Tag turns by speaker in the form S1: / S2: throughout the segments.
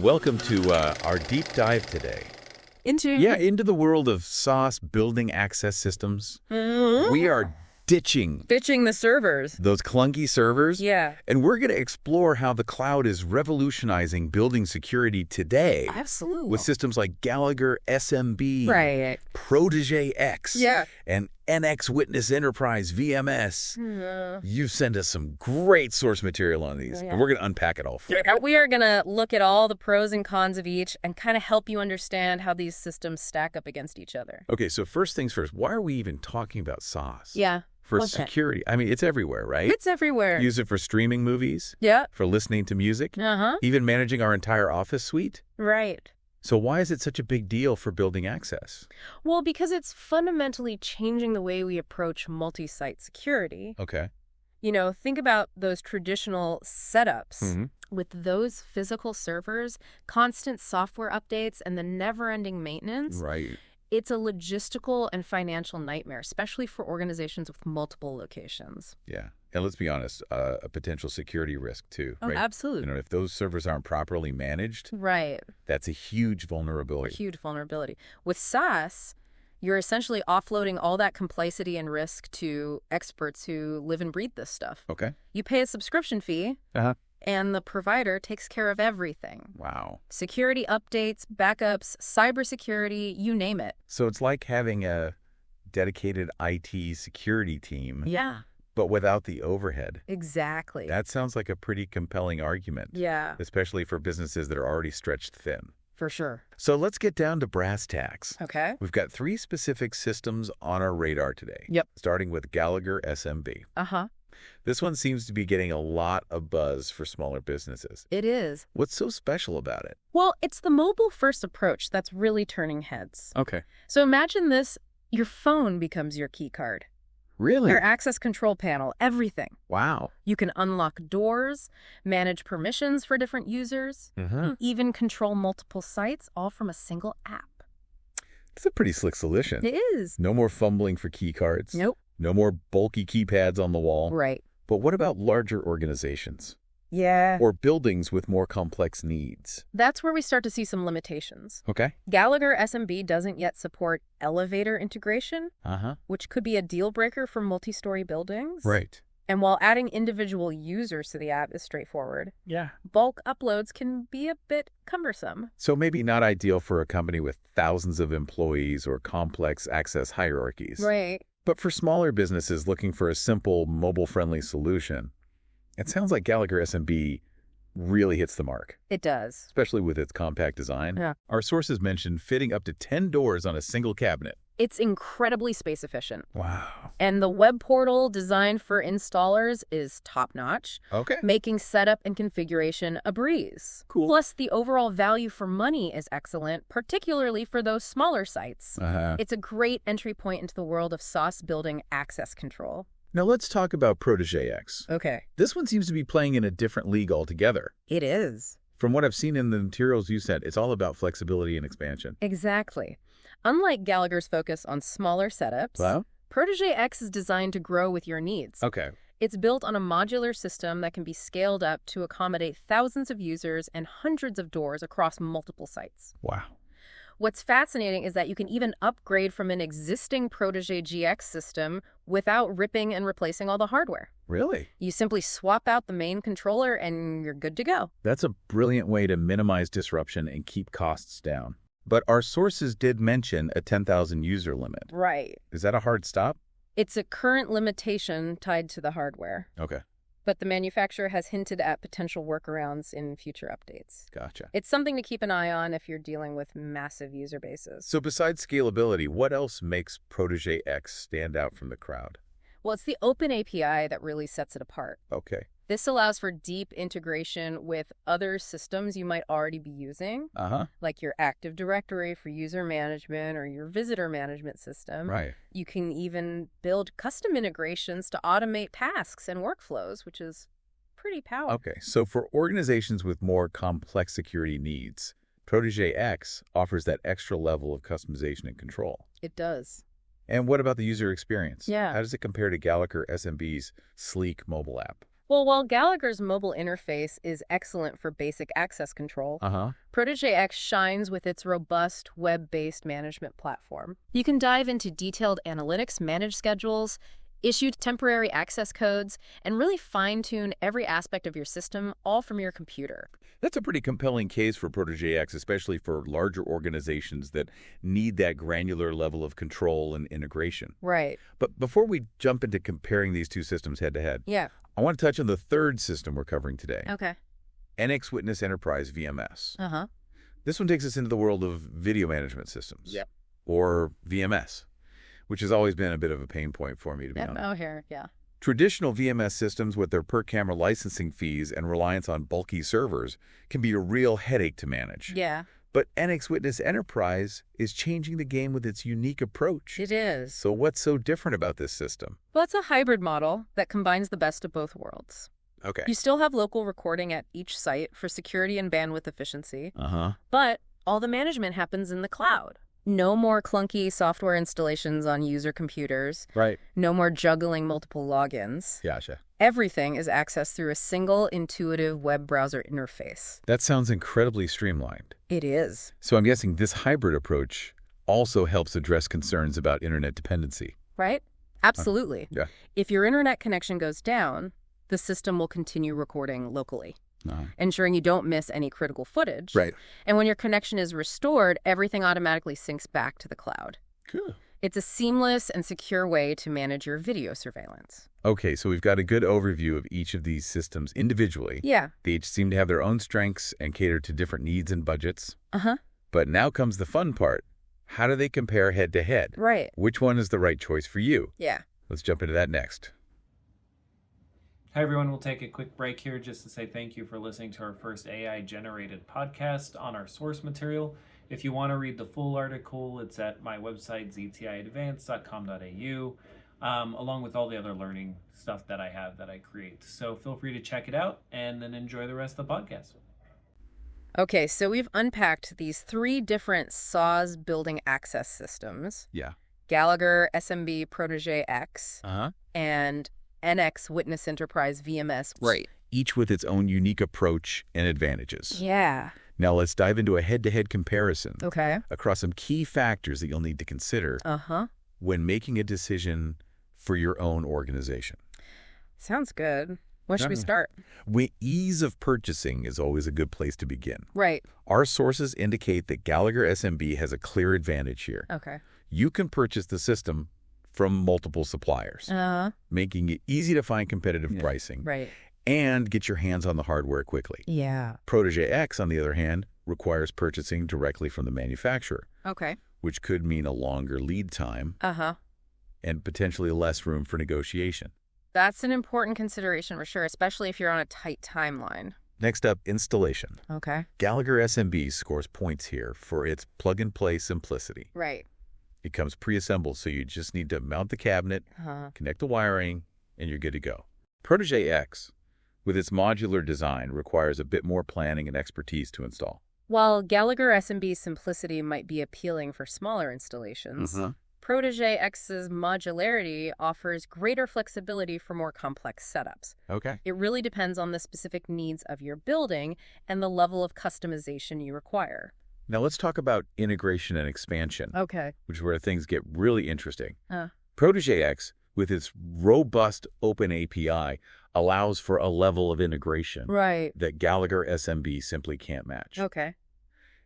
S1: Welcome to our deep dive today.
S2: Into
S1: the world of SaaS building access systems. We are ditching
S2: the servers.
S1: those clunky servers.
S2: Yeah.
S1: And we're going to explore how the cloud is revolutionizing building security today.
S2: Absolutely.
S1: With systems like Gallagher SMB,
S2: Right.
S1: Protege X,
S2: Yeah.
S1: and NX Witness Enterprise VMS. You send us some great source material on these, and we're going to unpack it all for you.
S2: We are going to look at all the pros and cons of each and kind of help you understand how these systems stack up against each other.
S1: Okay, so first things first, why are we even talking about SaaS?
S2: Yeah.
S1: For
S2: What's that?
S1: security. I mean, it's everywhere, right?
S2: It's everywhere.
S1: Use it for streaming movies,
S2: Yeah.
S1: for listening to music,
S2: Uh-huh.
S1: even managing our entire office suite.
S2: Right.
S1: So why is it such a big deal for building access?
S2: Well, because it's fundamentally changing the way we approach multi-site security.
S1: Okay.
S2: You know, think about those traditional setups.
S1: Mm-hmm.
S2: With those physical servers, constant software updates, and the never-ending maintenance.
S1: Right.
S2: It's a logistical and financial nightmare, especially for organizations with multiple locations.
S1: Yeah. And let's be honest, a potential security risk too,
S2: Oh,
S1: right?
S2: absolutely.
S1: You know, if those servers aren't properly managed,
S2: Right.
S1: that's a huge vulnerability.
S2: Huge vulnerability. With SaaS, you're essentially offloading all that complexity and risk to experts who live and breathe this stuff.
S1: Okay.
S2: You pay a subscription fee,
S1: Uh-huh.
S2: and the provider takes care of everything.
S1: Wow.
S2: Security updates, backups, cybersecurity, you name it.
S1: So it's like having a dedicated IT security team,
S2: Yeah.
S1: but without the overhead.
S2: Exactly.
S1: That sounds like a pretty compelling argument.
S2: Yeah,
S1: Especially for businesses that are already stretched thin.
S2: for sure.
S1: So let's get down to brass tacks.
S2: Okay.
S1: We've got 3 specific systems on our radar today.
S2: Yep.
S1: Starting with Gallagher SMB.
S2: Uh-huh.
S1: This one seems to be getting a lot of buzz for smaller businesses.
S2: It is.
S1: What's so special about it?
S2: Well, it's the mobile-first approach that's really turning heads.
S1: Okay.
S2: So imagine this, your phone becomes your key card,
S1: Really?
S2: your access control panel, everything.
S1: Wow.
S2: You can unlock doors, manage permissions for different users, even control multiple sites, all from a single app.
S1: It's a pretty slick solution.
S2: It is.
S1: No more fumbling for key cards.
S2: Nope.
S1: No more bulky keypads on the wall.
S2: Right.
S1: But what about larger organizations?
S2: Yeah.
S1: Or buildings with more complex needs?
S2: That's where we start to see some limitations.
S1: Okay.
S2: Gallagher SMB doesn't yet support elevator integration,
S1: Uh-huh.
S2: which could be a deal breaker for multi-story buildings.
S1: Right.
S2: And while adding individual users to the app is straightforward,
S1: Yeah.
S2: bulk uploads can be a bit cumbersome.
S1: So maybe not ideal for a company with thousands of employees or complex access hierarchies.
S2: Right.
S1: But for smaller businesses looking for a simple, mobile-friendly solution, it sounds like Gallagher SMB really hits the mark,
S2: It does.
S1: especially with its compact design.
S2: Yeah.
S1: Our sources mentioned fitting up to 10 doors on a single cabinet.
S2: It's incredibly space efficient.
S1: Wow.
S2: And the web portal designed for installers is top-notch,
S1: Okay.
S2: making setup and configuration a breeze.
S1: Cool.
S2: Plus, the overall value for money is excellent, particularly for those smaller sites.
S1: Uh-huh.
S2: It's a great entry point into the world of SaaS building access control.
S1: Now let's talk about Protege X.
S2: Okay.
S1: This one seems to be playing in a different league altogether.
S2: It is.
S1: From what I've seen in the materials you sent, it's all about flexibility and expansion.
S2: Exactly. Unlike Gallagher's focus on smaller setups,
S1: Wow.
S2: Protege X is designed to grow with your needs.
S1: Okay.
S2: It's built on a modular system that can be scaled up to accommodate thousands of users and hundreds of doors across multiple sites.
S1: Wow.
S2: What's fascinating is that you can even upgrade from an existing Protege GX system without ripping and replacing all the hardware.
S1: Really?
S2: You simply swap out the main controller and you're good to go.
S1: That's a brilliant way to minimize disruption and keep costs down. But our sources did mention a 10,000 user limit.
S2: Right.
S1: Is that a hard stop?
S2: It's a current limitation tied to the hardware,
S1: Okay.
S2: but the manufacturer has hinted at potential workarounds in future updates.
S1: Gotcha.
S2: It's something to keep an eye on if you're dealing with massive user bases.
S1: So besides scalability, what else makes Protege X stand out from the crowd?
S2: Well, it's the open API that really sets it apart.
S1: Okay.
S2: This allows for deep integration with other systems you might already be using,
S1: Uh-huh.
S2: like your Active Directory for user management or your visitor management system.
S1: Right.
S2: You can even build custom integrations to automate tasks and workflows, which is pretty powerful.
S1: Okay. So for organizations with more complex security needs, Protege X offers that extra level of customization and control.
S2: It does.
S1: And what about the user experience?
S2: Yeah.
S1: How does it compare to Gallagher SMB's sleek mobile app?
S2: Well, while Gallagher's mobile interface is excellent for basic access control,
S1: Uh-huh.
S2: Protege X shines with its robust web-based management platform. You can dive into detailed analytics, manage schedules, issue temporary access codes, and really fine-tune every aspect of your system, all from your computer.
S1: That's a pretty compelling case for Protege X, especially for larger organizations that need that granular level of control and integration.
S2: Right.
S1: But before we jump into comparing these two systems head-to-head,
S2: Yeah.
S1: I want to touch on the third system we're covering today,
S2: Okay.
S1: NX Witness Enterprise VMS.
S2: Uh-huh.
S1: This one takes us into the world of video management systems,
S2: Yep.
S1: or VMS, which has always been a bit of a pain point for me, to be honest.
S2: Oh, here. Yeah.
S1: Traditional VMS systems with their per-camera licensing fees and reliance on bulky servers can be a real headache to manage.
S2: Yeah.
S1: But NX Witness Enterprise is changing the game with its unique approach.
S2: It is.
S1: So what's so different about this system?
S2: Well, it's a hybrid model that combines the best of both worlds.
S1: Okay.
S2: You still have local recording at each site for security and bandwidth efficiency,
S1: Uh-huh.
S2: but all the management happens in the cloud. No more clunky software installations on user computers.
S1: Right.
S2: No more juggling multiple logins.
S1: Gotcha.
S2: Everything is accessed through a single intuitive web browser interface.
S1: That sounds incredibly streamlined.
S2: It is.
S1: So I'm guessing this hybrid approach also helps address concerns about internet dependency.
S2: Right? Absolutely.
S1: Yeah.
S2: If your internet connection goes down, the system will continue recording locally, ensuring you don't miss any critical footage.
S1: Right.
S2: And when your connection is restored, everything automatically syncs back to the cloud.
S1: Cool.
S2: It's a seamless and secure way to manage your video surveillance.
S1: Okay, so we've got a good overview of each of these systems individually.
S2: Yeah.
S1: They each seem to have their own strengths and cater to different needs and budgets.
S2: Uh-huh.
S1: But now comes the fun part. How do they compare head to head?
S2: Right.
S1: Which one is the right choice for you?
S2: Yeah.
S1: Let's jump into that next.
S3: Hi, everyone. We'll take a quick break here just to say thank you for listening to our first AI-generated podcast on our source material. If you want to read the full article, it's at my website, ztiadvanced.com.au, along with all the other learning stuff that I have that I create. So feel free to check it out and then enjoy the rest of the podcast.
S2: Okay, so we've unpacked these three different SaaS building access systems.
S1: Yeah.
S2: Gallagher SMB Protege X
S1: Uh-huh.
S2: and NX Witness Enterprise VMS.
S1: Right. Each with its own unique approach and advantages.
S2: Yeah.
S1: Now let's dive into a head-to-head comparison
S2: Okay.
S1: across some key factors that you'll need to consider
S2: Uh-huh.
S1: when making a decision for your own organization.
S2: Sounds good. Where should we start?
S1: Ease of purchasing is always a good place to begin.
S2: Right.
S1: Our sources indicate that Gallagher SMB has a clear advantage here.
S2: Okay.
S1: You can purchase the system from multiple suppliers,
S2: Uh-huh.
S1: making it easy to find competitive pricing
S2: Right.
S1: and get your hands on the hardware quickly.
S2: Yeah.
S1: Protege X, on the other hand, requires purchasing directly from the manufacturer,
S2: Okay.
S1: which could mean a longer lead time
S2: Uh-huh.
S1: and potentially less room for negotiation.
S2: That's an important consideration for sure, especially if you're on a tight timeline.
S1: Next up, installation.
S2: Okay.
S1: Gallagher SMB scores points here for its plug-and-play simplicity.
S2: Right.
S1: It comes pre-assembled, so you just need to mount the cabinet,
S2: Uh-huh.
S1: connect the wiring, and you're good to go. Protege X, with its modular design, requires a bit more planning and expertise to install.
S2: While Gallagher SMB's simplicity might be appealing for smaller installations, Protege X's modularity offers greater flexibility for more complex setups.
S1: Okay.
S2: It really depends on the specific needs of your building and the level of customization you require.
S1: Now let's talk about integration and expansion,
S2: Okay.
S1: which is where things get really interesting.
S2: Uh.
S1: Protege X, with its robust open API, allows for a level of integration
S2: Right.
S1: that Gallagher SMB simply can't match.
S2: Okay.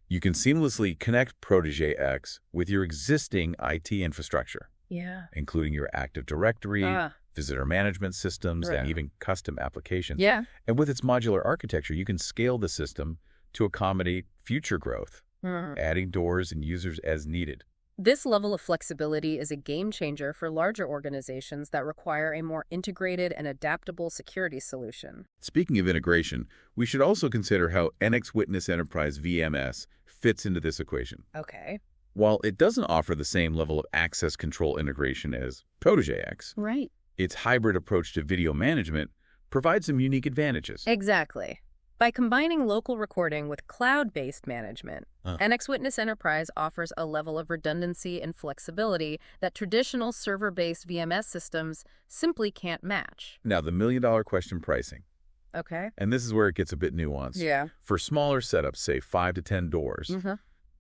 S1: You can seamlessly connect Protege X with your existing IT infrastructure,
S2: Yeah.
S1: including your Active Directory,
S2: Ah.
S1: visitor management systems,
S2: Right.
S1: and even custom applications.
S2: Yeah.
S1: And with its modular architecture, you can scale the system to accommodate future growth,
S2: Mhm.
S1: adding doors and users as needed.
S2: This level of flexibility is a game changer for larger organizations that require a more integrated and adaptable security solution.
S1: Speaking of integration, we should also consider how NX Witness Enterprise VMS fits into this equation.
S2: Okay.
S1: While it doesn't offer the same level of access control integration as Protege X,
S2: Right.
S1: its hybrid approach to video management provides some unique advantages.
S2: Exactly. By combining local recording with cloud-based management,
S1: Huh.
S2: NX Witness Enterprise offers a level of redundancy and flexibility that traditional server-based VMS systems simply can't match.
S1: Now, the million-dollar question: pricing.
S2: Okay.
S1: And this is where it gets a bit nuanced.
S2: Yeah.
S1: For smaller setups, say 5 to 10 doors,
S2: Mm-hmm.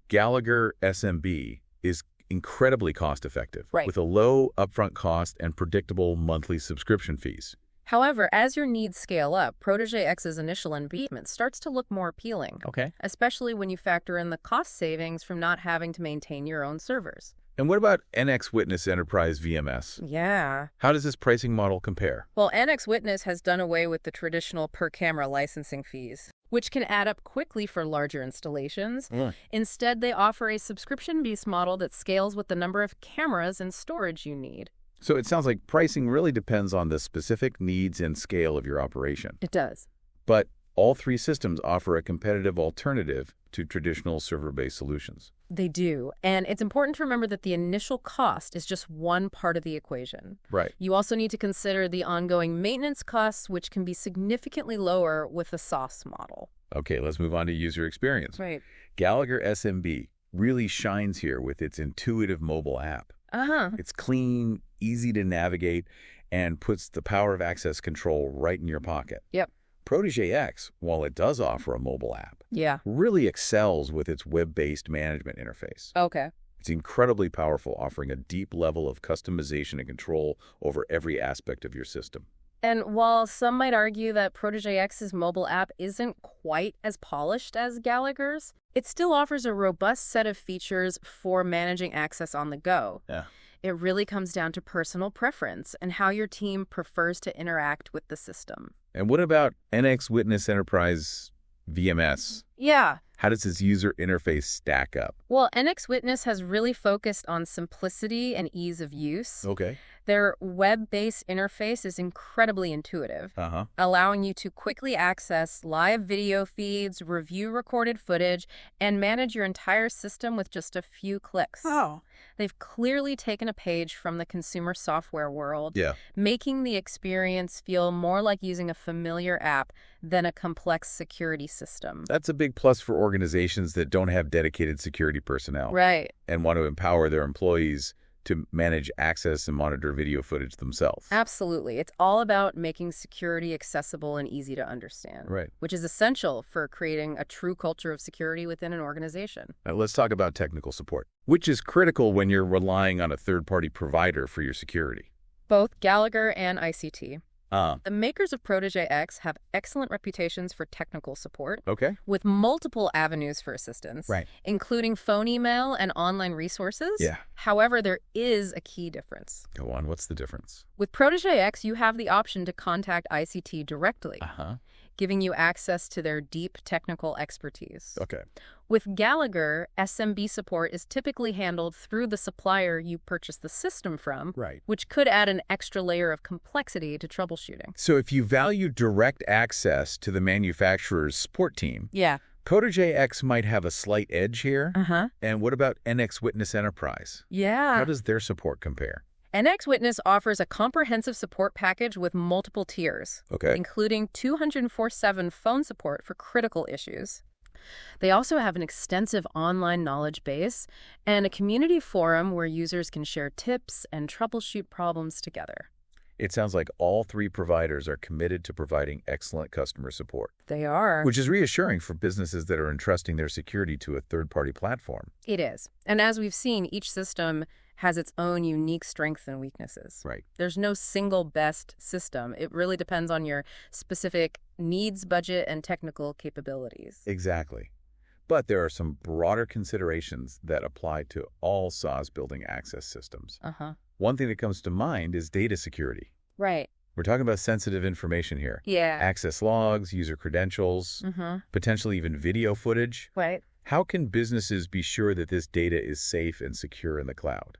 S1: Gallagher SMB is incredibly cost-effective,
S2: Right.
S1: with a low upfront cost and predictable monthly subscription fees.
S2: However, as your needs scale up, Protégé X's initial investment starts to look more appealing,
S1: Okay.
S2: especially when you factor in the cost savings from not having to maintain your own servers.
S1: And what about NX Witness Enterprise VMS?
S2: Yeah.
S1: How does this pricing model compare?
S2: Well, NX Witness has done away with the traditional per-camera licensing fees, which can add up quickly for larger installations. Instead, they offer a subscription-based model that scales with the number of cameras and storage you need.
S1: So it sounds like pricing really depends on the specific needs and scale of your operation.
S2: It does.
S1: But all three systems offer a competitive alternative to traditional server-based solutions.
S2: They do. And it's important to remember that the initial cost is just one part of the equation.
S1: Right.
S2: You also need to consider the ongoing maintenance costs, which can be significantly lower with a SaaS model.
S1: Okay, let's move on to user experience.
S2: Right.
S1: Gallagher SMB really shines here with its intuitive mobile app.
S2: Uh-huh.
S1: It's clean, easy to navigate, and puts the power of access control right in your pocket.
S2: Yep.
S1: Protégé X, while it does offer a mobile app,
S2: Yeah.
S1: really excels with its web-based management interface.
S2: Okay.
S1: It's incredibly powerful, offering a deep level of customization and control over every aspect of your system.
S2: And while some might argue that Protégé X's mobile app isn't quite as polished as Gallagher's, it still offers a robust set of features for managing access on the go.
S1: Yeah.
S2: It really comes down to personal preference and how your team prefers to interact with the system.
S1: And what about NX Witness Enterprise VMS?
S2: Yeah.
S1: How does its user interface stack up?
S2: Well, NX Witness has really focused on simplicity and ease of use.
S1: Okay.
S2: Their web-based interface is incredibly intuitive, allowing you to quickly access live video feeds, review recorded footage, and manage your entire system with just a few clicks.
S4: Oh.
S2: They've clearly taken a page from the consumer software world,
S1: Yeah.
S2: making the experience feel more like using a familiar app than a complex security system.
S1: That's a big plus for organizations that don't have dedicated security personnel
S2: Right.
S1: and want to empower their employees to manage access and monitor video footage themselves.
S2: Absolutely. It's all about making security accessible and easy to understand,
S1: Right.
S2: which is essential for creating a true culture of security within an organization.
S1: Now let's talk about technical support, which is critical when you're relying on a third-party provider for your security.
S2: Both Gallagher and ICT. The makers of Protégé X have excellent reputations for technical support,
S1: Okay.
S2: with multiple avenues for assistance,
S1: Right.
S2: including phone email and online resources.
S1: Yeah.
S2: However, there is a key difference.
S1: Go on. What's the difference?
S2: With Protégé X, you have the option to contact ICT directly, giving you access to their deep technical expertise.
S1: Okay.
S2: With Gallagher, SMB support is typically handled through the supplier you purchase the system from,
S1: Right.
S2: which could add an extra layer of complexity to troubleshooting.
S1: So if you value direct access to the manufacturer's support team,
S2: Yeah.
S1: Protégé X might have a slight edge here.
S2: Uh-huh.
S1: And what about NX Witness Enterprise?
S2: Yeah.
S1: How does their support compare?
S2: NX Witness offers a comprehensive support package with multiple tiers,
S1: Okay.
S2: including 24/7 phone support for critical issues. They also have an extensive online knowledge base and a community forum where users can share tips and troubleshoot problems together.
S1: It sounds like all three providers are committed to providing excellent customer support,
S2: They are.
S1: which is reassuring for businesses that are entrusting their security to a third-party platform.
S2: It is. And as we've seen, each system has its own unique strengths and weaknesses.
S1: Right.
S2: There's no single best system. It really depends on your specific needs, budget, and technical capabilities.
S1: Exactly. But there are some broader considerations that apply to all SaaS building access systems.
S2: Uh-huh.
S1: One thing that comes to mind is data security.
S2: Right.
S1: We're talking about sensitive information here.
S2: Yeah.
S1: Access logs, user credentials,
S2: Mm-hmm.
S1: potentially even video footage.
S2: Right.
S1: How can businesses be sure that this data is safe and secure in the cloud?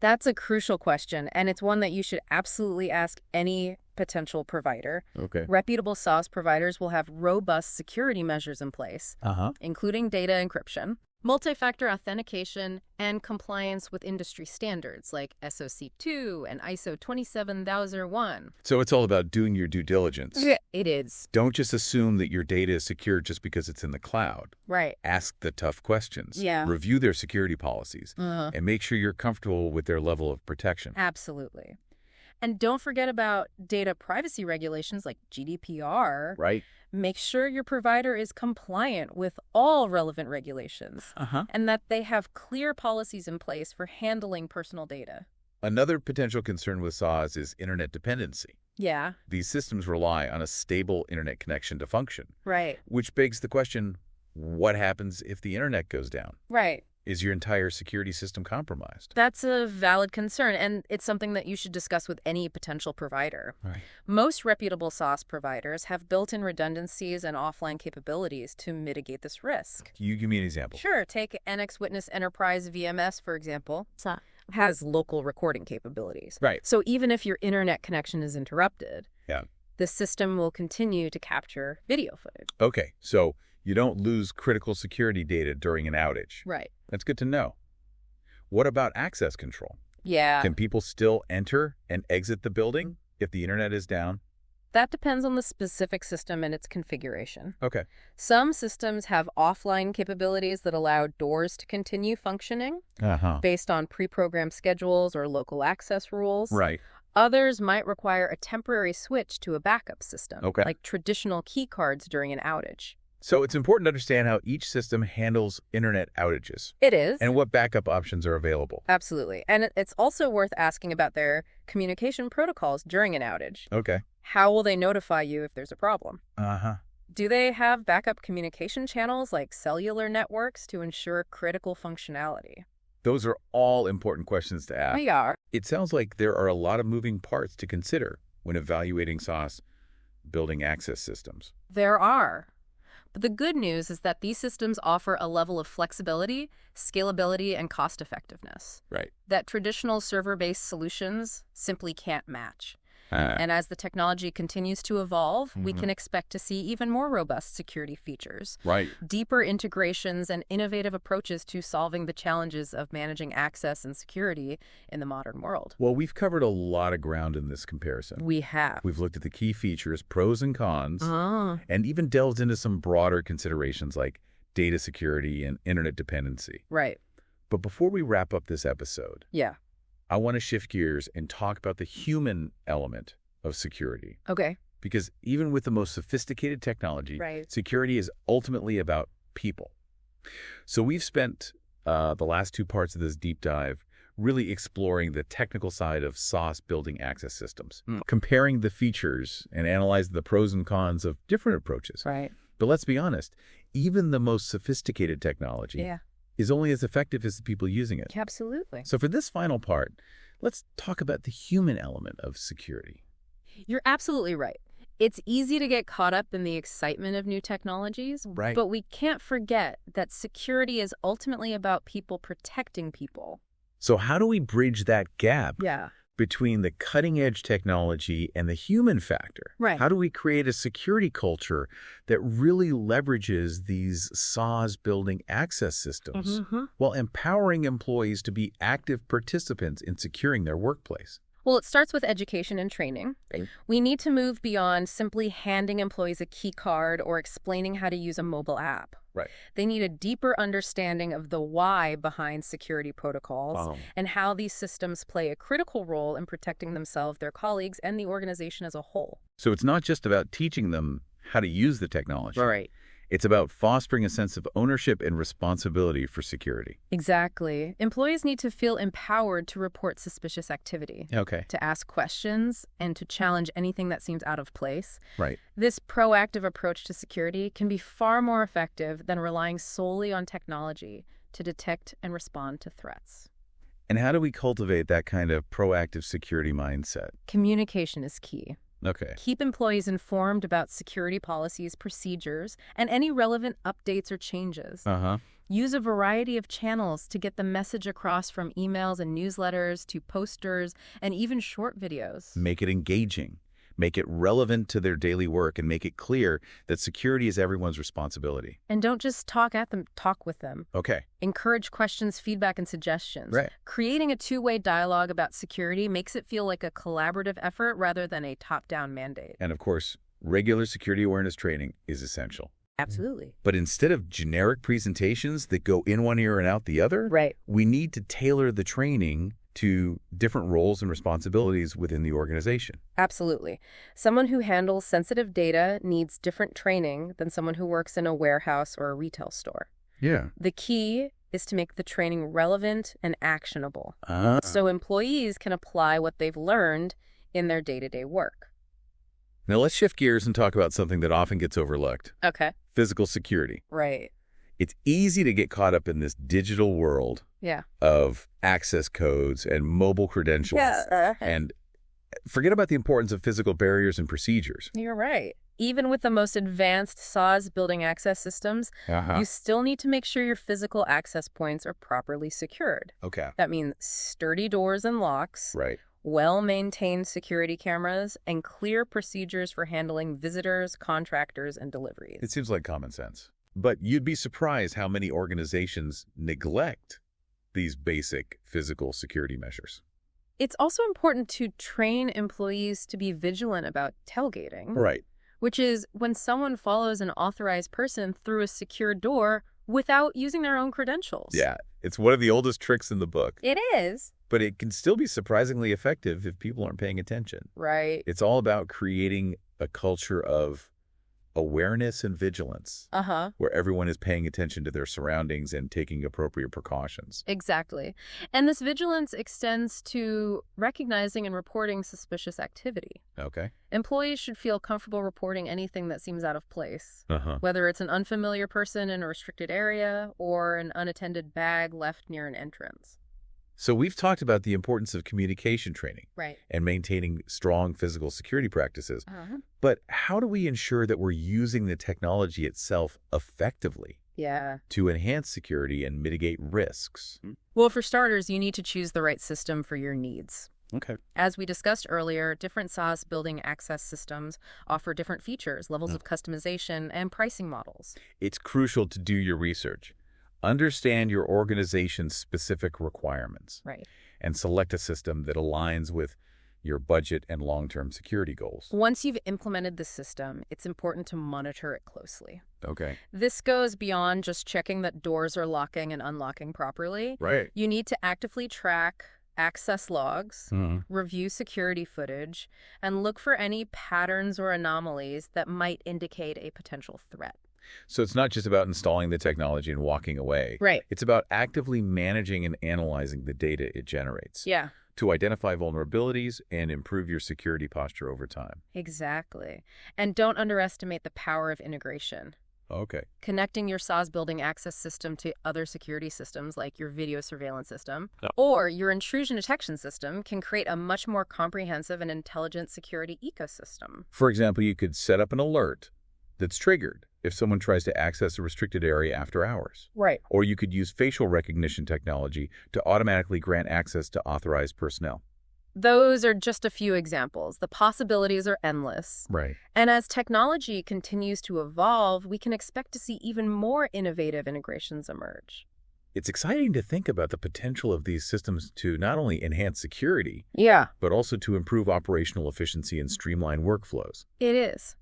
S2: That's a crucial question, and it's one that you should absolutely ask any potential provider.
S1: Okay.
S2: Reputable SaaS providers will have robust security measures in place, including data encryption, multi-factor authentication, and compliance with industry standards like SOC 2 and ISO 27001.
S1: So it's all about doing your due diligence.
S2: Yeah, it is.
S1: Don't just assume that your data is secure just because it's in the cloud.
S2: Right.
S1: Ask the tough questions.
S2: Yeah.
S1: Review their security policies. And make sure you're comfortable with their level of protection.
S2: Absolutely. And don't forget about data privacy regulations like GDPR.
S1: Right.
S2: Make sure your provider is compliant with all relevant regulations and that they have clear policies in place for handling personal data.
S1: Another potential concern with SaaS is internet dependency.
S2: Yeah.
S1: These systems rely on a stable internet connection to function.
S2: Right.
S1: Which begs the question, what happens if the internet goes down?
S2: Right.
S1: Is your entire security system compromised?
S2: That's a valid concern, and it's something that you should discuss with any potential provider.
S1: Right.
S2: Most reputable SaaS providers have built-in redundancies and offline capabilities to mitigate this risk.
S1: You give me an example.
S2: Sure. Take NX Witness Enterprise VMS, for example. Has local recording capabilities.
S1: Right.
S2: So even if your internet connection is interrupted,
S1: Yeah.
S2: the system will continue to capture video footage.
S1: Okay, so you don't lose critical security data during an outage.
S2: Right.
S1: That's good to know. What about access control?
S2: Yeah.
S1: Can people still enter and exit the building if the internet is down?
S2: That depends on the specific system and its configuration.
S1: Okay.
S2: Some systems have offline capabilities that allow doors to continue functioning based on pre-programmed schedules or local access rules.
S1: Right.
S2: Others might require a temporary switch to a backup system,
S1: Okay.
S2: like traditional key cards during an outage.
S1: So it's important to understand how each system handles internet outages
S2: It is.
S1: and what backup options are available.
S2: Absolutely. And it's also worth asking about their communication protocols during an outage.
S1: Okay.
S2: How will they notify you if there's a problem?
S1: Uh-huh.
S2: Do they have backup communication channels like cellular networks to ensure critical functionality?
S1: Those are all important questions to ask.
S2: They are.
S1: It sounds like there are a lot of moving parts to consider when evaluating SaaS building access systems.
S2: There are. But the good news is that these systems offer a level of flexibility, scalability, and cost-effectiveness
S1: Right.
S2: that traditional server-based solutions simply can't match. And as the technology continues to evolve, we can expect to see even more robust security features,
S1: Right.
S2: deeper integrations, and innovative approaches to solving the challenges of managing access and security in the modern world.
S1: Well, we've covered a lot of ground in this comparison.
S2: We have.
S1: We've looked at the key features, pros and cons,
S2: Ah.
S1: and even delved into some broader considerations like data security and internet dependency.
S2: Right.
S1: But before we wrap up this episode,
S2: Yeah.
S1: I want to shift gears and talk about the human element of security.
S2: Okay.
S1: Because even with the most sophisticated technology,
S2: Right.
S1: security is ultimately about people. So we've spent the last two parts of this deep dive really exploring the technical side of SaaS building access systems, comparing the features and analyzing the pros and cons of different approaches.
S2: Right.
S1: But let's be honest, even the most sophisticated technology
S2: Yeah.
S1: is only as effective as the people using it.
S2: Absolutely.
S1: So for this final part, let's talk about the human element of security.
S2: You're absolutely right. It's easy to get caught up in the excitement of new technologies,
S1: Right.
S2: but we can't forget that security is ultimately about people protecting people.
S1: So how do we bridge that gap
S2: Yeah.
S1: between the cutting-edge technology and the human factor?
S2: Right.
S1: How do we create a security culture that really leverages these SaaS building access systems while empowering employees to be active participants in securing their workplace?
S2: Well, it starts with education and training.
S1: Okay.
S2: We need to move beyond simply handing employees a key card or explaining how to use a mobile app.
S1: Right.
S2: They need a deeper understanding of the why behind security protocols and how these systems play a critical role in protecting themselves, their colleagues, and the organization as a whole.
S1: So it's not just about teaching them how to use the technology.
S2: Right.
S1: It's about fostering a sense of ownership and responsibility for security.
S2: Exactly. Employees need to feel empowered to report suspicious activity,
S1: Okay.
S2: to ask questions, and to challenge anything that seems out of place.
S1: Right.
S2: This proactive approach to security can be far more effective than relying solely on technology to detect and respond to threats.
S1: And how do we cultivate that kind of proactive security mindset?
S2: Communication is key.
S1: Okay.
S2: Keep employees informed about security policies, procedures, and any relevant updates or changes. Use a variety of channels to get the message across, from emails and newsletters to posters and even short videos.
S1: Make it engaging. make it relevant to their daily work, and make it clear that security is everyone's responsibility.
S2: And don't just talk at them, talk with them.
S1: Okay.
S2: Encourage questions, feedback, and suggestions.
S1: Right.
S2: Creating a two-way dialogue about security makes it feel like a collaborative effort rather than a top-down mandate.
S1: And of course, regular security awareness training is essential.
S2: Absolutely.
S1: But instead of generic presentations that go in one ear and out the other,
S2: Right.
S1: we need to tailor the training to different roles and responsibilities within the organization.
S2: Absolutely. Someone who handles sensitive data needs different training than someone who works in a warehouse or a retail store.
S1: Yeah.
S2: The key is to make the training relevant and actionable, so employees can apply what they've learned in their day-to-day work.
S1: Now let's shift gears and talk about something that often gets overlooked.
S2: Okay.
S1: Physical security.
S2: Right.
S1: It's easy to get caught up in this digital world
S2: Yeah.
S1: of access codes and mobile credentials and forget about the importance of physical barriers and procedures.
S2: You're right. Even with the most advanced SaaS building access systems, you still need to make sure your physical access points are properly secured.
S1: Okay.
S2: That means sturdy doors and locks,
S1: Right.
S2: well-maintained security cameras, and clear procedures for handling visitors, contractors, and deliveries.
S1: It seems like common sense. But you'd be surprised how many organizations neglect these basic physical security measures.
S2: It's also important to train employees to be vigilant about tailgating.
S1: Right.
S2: Which is when someone follows an authorized person through a secure door without using their own credentials.
S1: Yeah. It's one of the oldest tricks in the book.
S2: It is.
S1: But it can still be surprisingly effective if people aren't paying attention.
S2: Right.
S1: It's all about creating a culture of awareness and vigilance where everyone is paying attention to their surroundings and taking appropriate precautions.
S2: Exactly. And this vigilance extends to recognizing and reporting suspicious activity.
S1: Okay.
S2: Employees should feel comfortable reporting anything that seems out of place, whether it's an unfamiliar person in a restricted area or an unattended bag left near an entrance.
S1: So we've talked about the importance of communication training and maintaining strong physical security practices. But how do we ensure that we're using the technology itself effectively to enhance security and mitigate risks?
S2: Well, for starters, you need to choose the right system for your needs.
S1: Okay.
S2: As we discussed earlier, different SaaS building access systems offer different features, levels of customization, and pricing models.
S1: It's crucial to do your research. Understand your organization's specific requirements.
S2: Right.
S1: And select a system that aligns with your budget and long-term security goals.
S2: Once you've implemented the system, it's important to monitor it closely.
S1: Okay.
S2: This goes beyond just checking that doors are locking and unlocking properly.
S1: Right.
S2: You need to actively track access logs, review security footage, and look for any patterns or anomalies that might indicate a potential threat.
S1: So it's not just about installing the technology and walking away.
S2: Right.
S1: It's about actively managing and analyzing the data it generates.
S2: Yeah.
S1: To identify vulnerabilities and improve your security posture over time.
S2: Exactly. And don't underestimate the power of integration.
S1: Okay.
S2: Connecting your SaaS building access system to other security systems like your video surveillance system or your intrusion detection system can create a much more comprehensive and intelligent security ecosystem.
S1: For example, you could set up an alert that's triggered if someone tries to access a restricted area after hours.
S2: Right.
S1: Or you could use facial recognition technology to automatically grant access to authorized personnel.
S2: Those are just a few examples. The possibilities are endless.
S1: Right.
S2: And as technology continues to evolve, we can expect to see even more innovative integrations emerge.
S1: It's exciting to think about the potential of these systems to not only enhance security, but also to improve operational efficiency and streamline workflows.
S2: It is.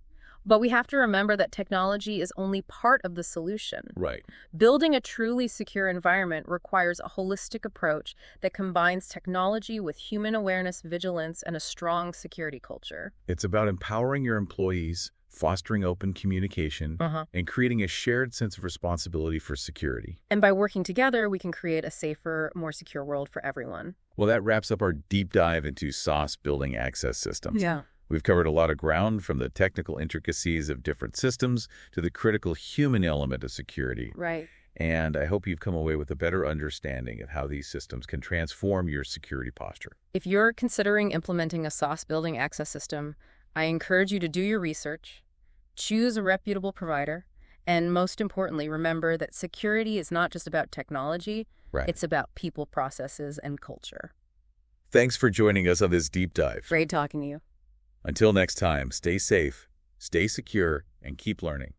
S2: But we have to remember that technology is only part of the solution.
S1: Right.
S2: Building a truly secure environment requires a holistic approach that combines technology with human awareness, vigilance, and a strong security culture.
S1: It's about empowering your employees, fostering open communication, and creating a shared sense of responsibility for security.
S2: And by working together, we can create a safer, more secure world for everyone.
S1: Well, that wraps up our deep dive into SaaS building access systems.
S2: Yeah.
S1: We've covered a lot of ground, from the technical intricacies of different systems to the critical human element of security.
S2: Right.
S1: And I hope you've come away with a better understanding of how these systems can transform your security posture.
S2: If you're considering implementing a SaaS building access system, I encourage you to do your research, choose a reputable provider, and most importantly, remember that security is not just about technology, it's about people, processes, and culture.
S1: Thanks for joining us on this deep dive.
S2: Great talking to you.
S1: Until next time, stay safe, stay secure, and keep learning.